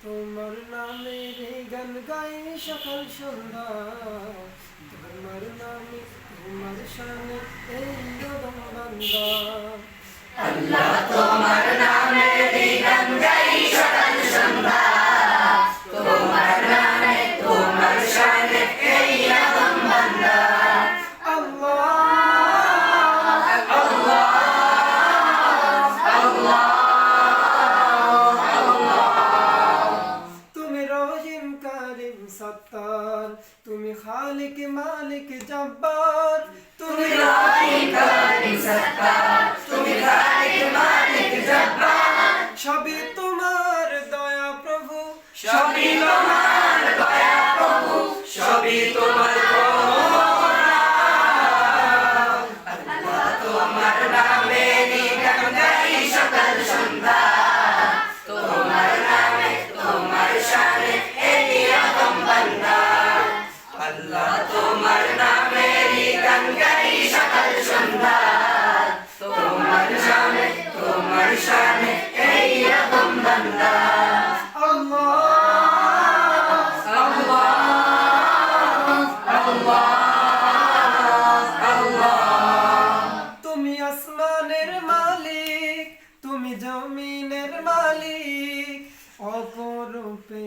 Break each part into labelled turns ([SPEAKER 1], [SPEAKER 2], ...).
[SPEAKER 1] তোমার নামের গান গাই সকাল সন্ধ্যা, তোমার নামে তোমার শানে এই রদম বান্দা।
[SPEAKER 2] আল্লাহ তোমার নামে গান গাই সকাল সন্ধ্যা, তোমার নামে তোমার শানে এই রদম বান্দা।
[SPEAKER 1] সত্তার তুমি খালিক মালিক জব্বার,
[SPEAKER 2] তুমি রহিম করিম সত্তার, তুমি খালিক মালিক জব্বার।
[SPEAKER 1] সবই তোমার দয়া প্রভু,
[SPEAKER 2] সবই তোমার দয়া প্রভু, সবই তোমার করুণা। আল্লাহ তোমার নামে গান গাই সকাল সন্ধ্যা, তোমার নামে তোমার শানে এই রদম বান্দা। আল্লাহ তোমার নামে গান গাই সকাল সন্ধ্যা, তোমার নামে তোমার শানে এই রদম বান্দা।
[SPEAKER 1] তুমি আসমানের মালিক, তুমি জমিনের মালিক, অপরূপে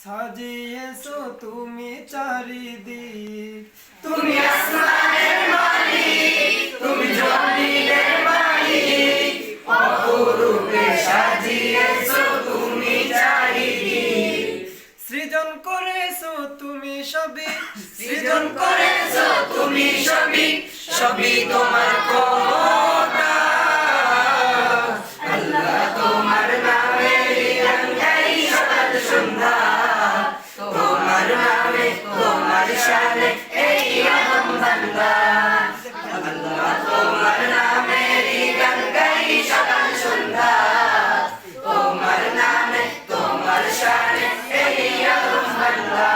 [SPEAKER 1] সাজিয়েছো তুমি চারিদিক।
[SPEAKER 2] তুমি আসমানের মালিক, তুমি জমিনের মালিক, অপরূপে সাজিয়েছো তুমি চারিদিক।
[SPEAKER 1] সৃজন করেছো তুমি সবই,
[SPEAKER 2] সৃজন করেছো তুমি সবই, সবই তোমার ক্ষমতা। আল্লাহ তোমার নামে গান গাই সকাল সন্ধ্যা, তোমার নামে তোমার শানে এই রদম বান্দা। আল্লাহ তোমার নামে গান গাই সকাল সন্ধ্যা, তোমার নামে তোমার শানে এই রদম বান্দা।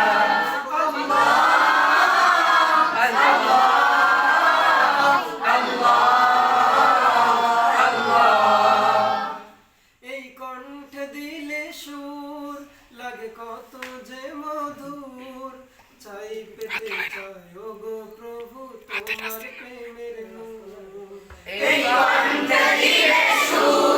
[SPEAKER 1] এই কণ্ঠে দিলে সুর লাগে কত যে মধুর, চাই পেতে চাই ওগো প্রভু তোমার প্রেমের নূর।
[SPEAKER 2] এই কণ্ঠে দিলে সুর